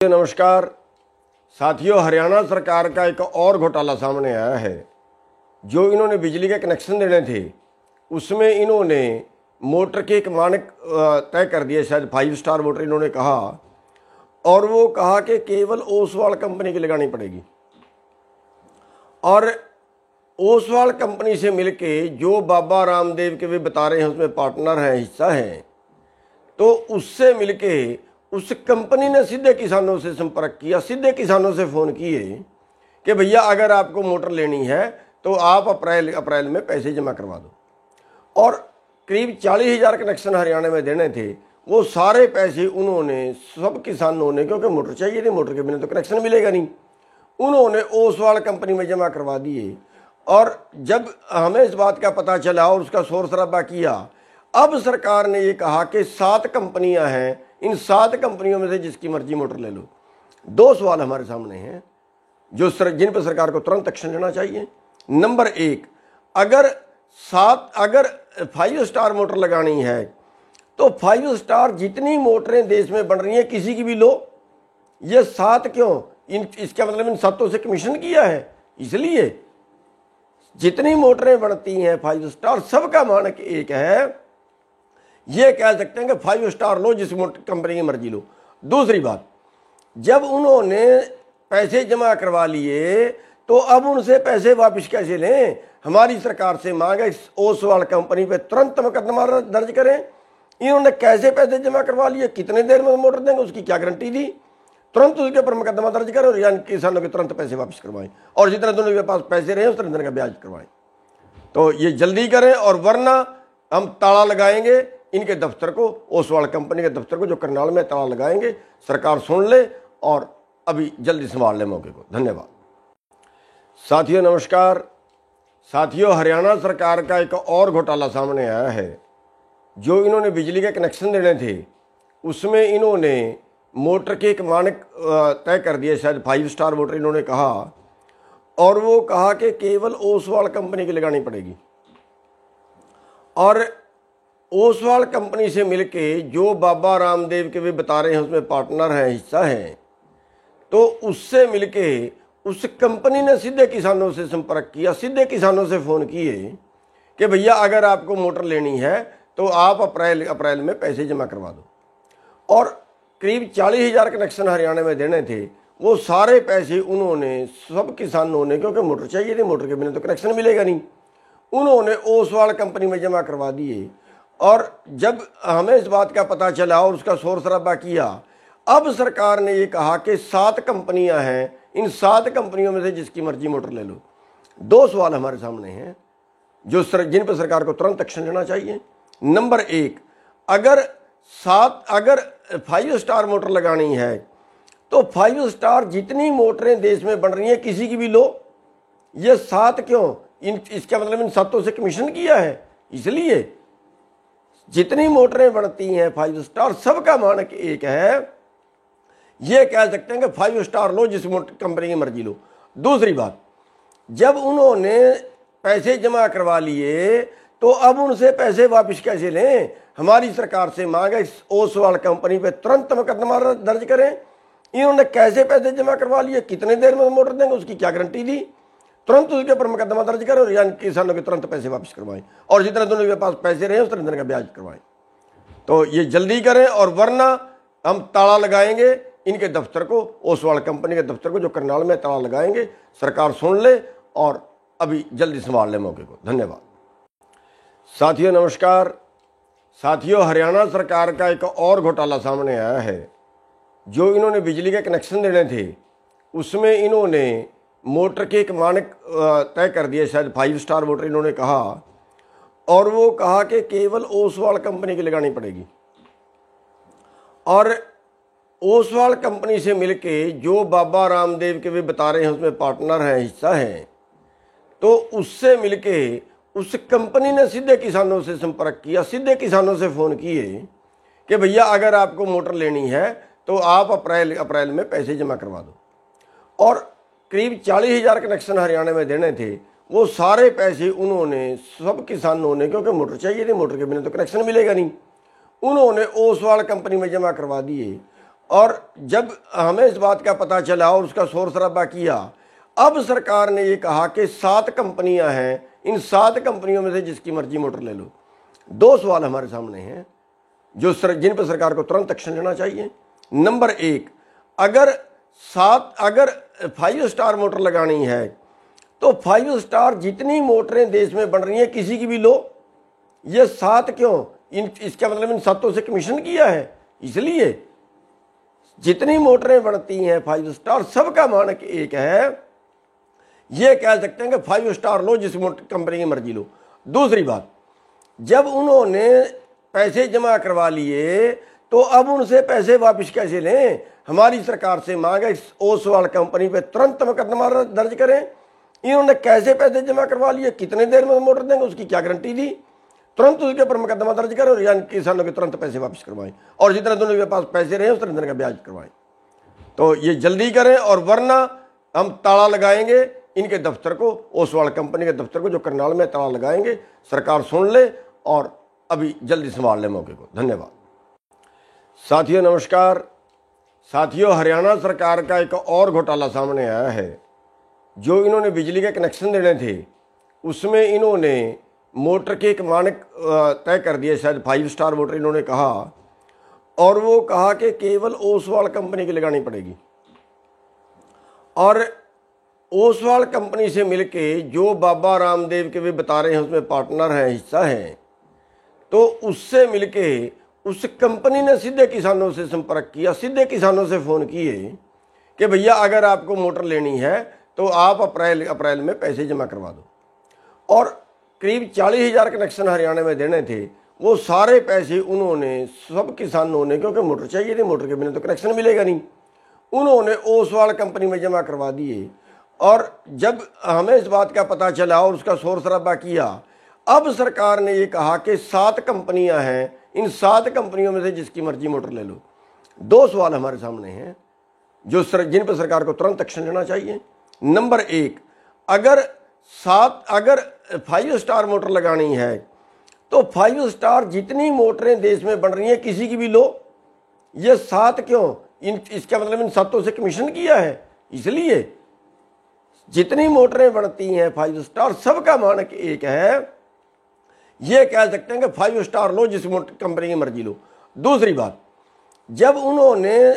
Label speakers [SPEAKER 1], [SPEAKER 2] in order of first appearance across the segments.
[SPEAKER 1] नमस्कार साथियों, हरियाणा सरकार का एक और घोटाला सामने आया है। जो इन्होंने बिजली के कनेक्शन देने थे उसमें इन्होंने मोटर के एक मानक तय कर दिए, शायद 5 स्टार मोटर इन्होंने कहा, और वो कहा कि केवल ओसवाल कंपनी की लगानी पड़ेगी। और ओसवाल कंपनी से मिलके जो बाबा रामदेव के वे बता रहे हैं उसमें पार्टनर हैं, हिस्सा है, तो उससे मिलके उस कंपनी ने सीधे किसानों से संपर्क किया, सीधे किसानों से फ़ोन किए कि भैया अगर आपको मोटर लेनी है तो आप अप्रैल में पैसे जमा करवा दो। और करीब 40,000 कनेक्शन हरियाणा में देने थे, वो सारे पैसे उन्होंने सब किसानों ने, क्योंकि मोटर चाहिए थी, मोटर के बिना तो कनेक्शन मिलेगा नहीं, उन्होंने ओसवाल कंपनी में जमा करवा दिए। और जब हमें इस बात का पता चला और उसका शोर शराबा किया, अब सरकार ने ये कहा कि 7 कंपनियां हैं, इन 7 कंपनियों में से जिसकी मर्जी मोटर ले लो। 2 सवाल हमारे सामने हैं जिन पर सरकार को तुरंत एक्शन लेना चाहिए। नंबर 1, अगर 5 स्टार मोटर लगानी है तो 5 स्टार जितनी मोटरें देश में बन रही हैं किसी की भी लो। ये 7 क्यों? इसका मतलब इन 7 से कमीशन किया है, इसलिए जितनी मोटरें बनती हैं 5 स्टार, सबका मानक एक है। ये कह सकते हैं कि 5 स्टार लो, जिस कंपनी की मर्जी लो। दूसरी बात, जब उन्होंने पैसे जमा करवा लिए तो अब उनसे पैसे वापस कैसे लें? हमारी सरकार से मांग है ओसवाल कंपनी पे तुरंत मुकदमा दर्ज करें। इन्होंने कैसे पैसे जमा करवा लिए, कितने देर में मोटर देंगे, उसकी क्या गारंटी दी? तुरंत उसके ऊपर मुकदमा दर्ज करें और यानी किसानों के तुरंत पैसे वापस करवाएं, और जितने दोनों के पास पैसे रहे उस तरह का ब्याज करवाएं। तो ये जल्दी करें, और वरना हम ताला लगाएंगे इनके दफ्तर को, ओसवाल कंपनी के दफ्तर को जो करनाल में, ताला लगाएंगे। सरकार सुन ले और अभी जल्दी संभाल ले मौके को। धन्यवाद। साथियों नमस्कार साथियों, हरियाणा सरकार का एक और घोटाला सामने आया है। जो इन्होंने बिजली के कनेक्शन देने थे उसमें इन्होंने मोटर के एक मानक तय कर दिए, शायद 5 स्टार मोटर इन्होंने कहा, और वो कहा कि केवल ओसवाल कंपनी की लगानी पड़ेगी। और ओसवाल कंपनी से मिलके जो बाबा रामदेव के वे बता रहे हैं उसमें पार्टनर हैं, हिस्सा है, तो उससे मिलके उस कंपनी ने सीधे किसानों से संपर्क किया, सीधे किसानों से फ़ोन किए कि भैया अगर आपको मोटर लेनी है तो आप अप्रैल में पैसे जमा करवा दो। और करीब 40,000 कनेक्शन हरियाणा में देने थे, वो सारे पैसे उन्होंने सब किसानों ने, क्योंकि मोटर चाहिए थी, मोटर के बिना तो कनेक्शन मिलेगा नहीं, उन्होंने ओसवाल कंपनी में जमा करवा दिए। और जब हमें इस बात का पता चला और उसका शोर शराबा किया, अब सरकार ने ये कहा कि 7 कंपनियां हैं, इन 7 कंपनियों में से जिसकी मर्जी मोटर ले लो। 2 सवाल हमारे सामने हैं जिन पर सरकार को तुरंत एक्शन लेना चाहिए। नंबर 1, अगर 5 स्टार मोटर लगानी है तो 5 स्टार जितनी मोटरें देश में बन रही हैं किसी की भी लो। ये 7 क्यों? इसका मतलब इन 7 से कमीशन किया है, इसलिए जितनी मोटरें बनती हैं 5 स्टार, सबका मानक एक है। ये कह सकते हैं कि 5 स्टार लो, जिस कंपनी की मर्जी लो। दूसरी बात, जब उन्होंने पैसे जमा करवा लिए तो अब उनसे पैसे वापस कैसे लें? हमारी सरकार से मांग है ओसवाल कंपनी पे तुरंत मुकदमा दर्ज करें। इन्होंने कैसे पैसे जमा करवा लिए, कितने देर में मोटर देंगे, उसकी क्या गारंटी दी? तुरंत उसके ऊपर मुकदमा दर्ज करें और यानी किसानों के तुरंत पैसे वापस करवाएं, और जितने दोनों के पास पैसे रहे उस तरह का ब्याज करवाएं। तो ये जल्दी करें, और वरना हम ताला लगाएंगे इनके दफ्तर को, ओसवाल कंपनी के दफ्तर को जो करनाल में, ताला लगाएंगे। सरकार सुन ले और अभी जल्दी संभाल ले मौके को। धन्यवाद। साथियों नमस्कार साथियों, हरियाणा सरकार का एक और घोटाला सामने आया है। जो इन्होंने बिजली के कनेक्शन देने थे उसमें इन्होंने मोटर के एक मानक तय कर दिए, शायद 5 स्टार मोटर इन्होंने कहा, और वो कहा कि केवल ओसवाल कंपनी की लगानी पड़ेगी। और ओसवाल कंपनी से मिलके जो बाबा रामदेव के वे बता रहे हैं उसमें पार्टनर हैं, हिस्सा है, तो उससे मिलके उस कंपनी ने सीधे किसानों से संपर्क किया, सीधे किसानों से फ़ोन किए कि भैया अगर आपको मोटर लेनी है तो आप अप्रैल में पैसे जमा करवा दो। और करीब 40,000 कनेक्शन हरियाणा में देने थे, वो सारे पैसे उन्होंने सब किसानों ने, क्योंकि मोटर चाहिए थी, मोटर के बिना तो कनेक्शन मिलेगा नहीं, उन्होंने ओसवाल कंपनी में जमा करवा दिए। और जब हमें इस बात का पता चला और उसका शोर शराबा किया, अब सरकार ने ये कहा कि 7 कंपनियां हैं, इन 7 कंपनियों में से जिसकी मर्जी मोटर ले लो। 2 सवाल हमारे सामने हैं जिन पर सरकार को तुरंत एक्शन लेना चाहिए। नंबर 1, अगर 5 स्टार मोटर लगानी है तो 5 स्टार जितनी मोटरें देश में बन रही हैं किसी की भी लो। ये 7 क्यों? इसका मतलब इन 7 से कमीशन किया है, इसलिए जितनी मोटरें बनती हैं 5 स्टार, सबका मानक एक है। ये कह सकते हैं कि 5 स्टार लो, जिस कंपनी की मर्जी लो। दूसरी बात, जब उन्होंने पैसे जमा करवा लिए तो अब उनसे पैसे वापस कैसे लें? हमारी सरकार से मांग है ओसवाल कंपनी पे तुरंत मुकदमा दर्ज करें। इन्होंने कैसे पैसे जमा करवा लिए, कितने देर में मोटर देंगे, उसकी क्या गारंटी दी? तुरंत उसके ऊपर मुकदमा दर्ज करें और यानी किसानों के तुरंत पैसे वापस करवाएं, और जितने दोनों के पास पैसे रहे उतने दिन का ब्याज करवाएं। तो ये जल्दी करें, और वरना हम ताला लगाएंगे इनके दफ्तर को, ओसवाल कंपनी के दफ्तर को, जो करनाल में ताला लगाएंगे। सरकार सुन ले और अभी जल्दी संभाल ले मौके को। धन्यवाद। साथियों नमस्कार। साथियों, हरियाणा सरकार का एक और घोटाला सामने आया है। जो इन्होंने बिजली के कनेक्शन देने थे उसमें इन्होंने मोटर के एक मानक तय कर दिए, शायद 5 स्टार मोटर इन्होंने कहा, और वो कहा कि केवल ओसवाल कंपनी की लगानी पड़ेगी। और ओसवाल कंपनी से मिलके जो बाबा रामदेव के भी बता रहे हैं उसमें पार्टनर हैं, हिस्सा है, तो उससे मिलके उस कंपनी ने सीधे किसानों से संपर्क किया, सीधे किसानों से फ़ोन किए कि भैया अगर आपको मोटर लेनी है तो आप अप्रैल में पैसे जमा करवा दो। और करीब 40,000 कनेक्शन हरियाणा में देने थे, वो सारे पैसे उन्होंने, सब किसानों ने, क्योंकि मोटर चाहिए थी, मोटर के बिना तो कनेक्शन मिलेगा नहीं, उन्होंने ओसवाल कंपनी में जमा करवा दिए। और जब हमें इस बात का पता चला और उसका शोर शराबा किया, अब सरकार ने ये कहा कि 7 कंपनियां हैं, इन 7 कंपनियों में से जिसकी मर्जी मोटर ले लो। 2 सवाल हमारे सामने हैं जिन पर सरकार को तुरंत एक्शन लेना चाहिए। नंबर 1, अगर 5 स्टार मोटर लगानी है तो 5 स्टार जितनी मोटरें देश में बन रही हैं किसी की भी लो। ये 7 क्यों? इसका मतलब इन 7 से कमीशन किया है, इसलिए जितनी मोटरें बनती हैं 5 स्टार, सबका मानक एक है। ये कह सकते हैं कि 5 स्टार लो, जिस कंपनी की मर्जी लो। दूसरी बात, जब उन्होंने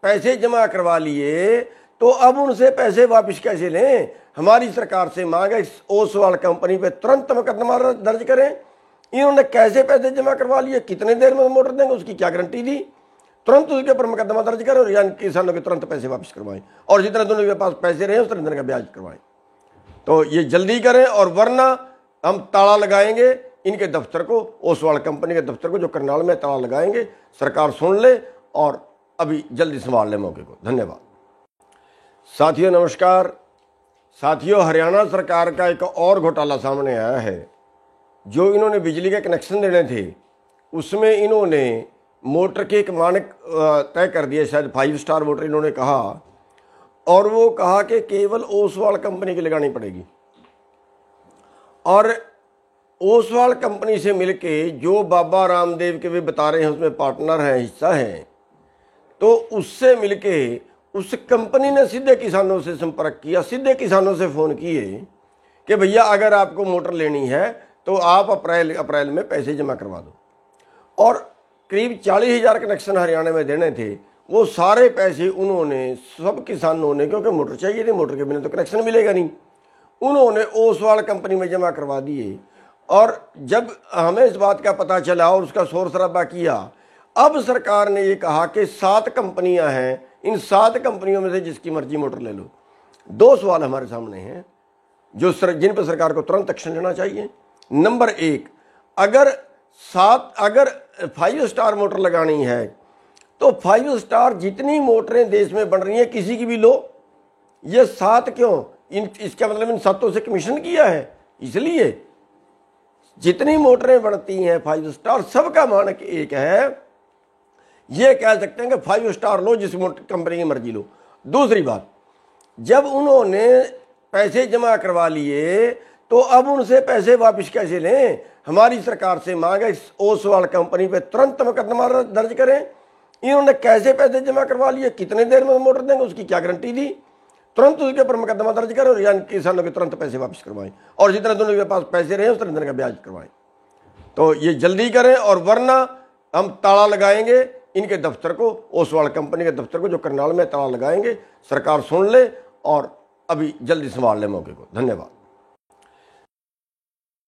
[SPEAKER 1] पैसे जमा करवा लिए तो अब उनसे पैसे वापस कैसे लें? हमारी सरकार से मांग है ओसवाल कंपनी पे तुरंत मुकदमा दर्ज करें। इन्होंने कैसे पैसे जमा करवा लिए, कितने देर में मोटर देंगे, उसकी क्या गारंटी दी? तुरंत उसके ऊपर मुकदमा दर्ज करें और यानी किसानों के तुरंत पैसे वापस करवाएं, और जितने दोनों के पास पैसे रहे उतने दिन का ब्याज करवाएं। तो ये जल्दी करें, और वरना हम ताला लगाएंगे इनके दफ्तर को, ओसवाल कंपनी के दफ्तर को, जो करनाल में ताला लगाएंगे। सरकार सुन ले और अभी जल्दी संभाल ले मौके को। धन्यवाद। साथियों नमस्कार। साथियों, हरियाणा सरकार का एक और घोटाला सामने आया है। जो इन्होंने बिजली के कनेक्शन देने थे उसमें इन्होंने मोटर के एक मानक तय कर दिए, शायद 5 स्टार मोटर इन्होंने कहा, और वो कहा कि केवल ओसवाल कंपनी की लगानी पड़ेगी। और ओसवाल कंपनी से मिलके जो बाबा रामदेव के भी बता रहे हैं उसमें पार्टनर हैं, हिस्सा है, तो उससे मिलके उस कंपनी ने सीधे किसानों से संपर्क किया, सीधे किसानों से फ़ोन किए कि भैया अगर आपको मोटर लेनी है तो आप अप्रैल में पैसे जमा करवा दो। और करीब 40,000 कनेक्शन हरियाणा में देने थे, वो सारे पैसे उन्होंने, सब किसानों ने, क्योंकि मोटर चाहिए थी, मोटर के बिना तो कनेक्शन मिलेगा नहीं, उन्होंने ओसवाल कंपनी में जमा करवा दिए। और जब हमें इस बात का पता चला और उसका शोर शराबा किया, अब सरकार ने ये कहा कि 7 कंपनियां हैं, इन 7 कंपनियों में से जिसकी मर्जी मोटर ले लो। 2 सवाल हमारे सामने हैं जिन पर सरकार को तुरंत एक्शन लेना चाहिए। नंबर 1, अगर 5 स्टार मोटर लगानी है तो 5 स्टार जितनी मोटरें देश में बन रही हैं किसी की भी लो। ये 7 क्यों? इसका मतलब इन 7 से कमीशन किया है, इसलिए जितनी मोटरें बनती हैं 5 स्टार, सबका मानक एक है। ये कह सकते हैं कि 5 स्टार लो, जिस कंपनी की मर्जी लो। दूसरी बात, जब उन्होंने पैसे जमा करवा लिए तो अब उनसे पैसे वापस कैसे लें? हमारी सरकार से मांग है ओसवाल कंपनी पे तुरंत मुकदमा दर्ज करें। इन्होंने कैसे पैसे जमा करवा लिए, कितने देर में मोटर देंगे, उसकी क्या गारंटी दी। तुरंत उसके ऊपर मुकदमा दर्ज करें और यानी किसानों के तुरंत पैसे वापस करवाएं, और जितने दोनों के पास पैसे रहे उतने दिन का ब्याज करवाएं। तो ये जल्दी करें, और वरना हम ताला लगाएंगे इनके दफ्तर को, ओसवाल कंपनी के दफ्तर को जो करनाल में ताला लगाएंगे। सरकार सुन ले और अभी जल्दी संभाल ले मौके को। धन्यवाद।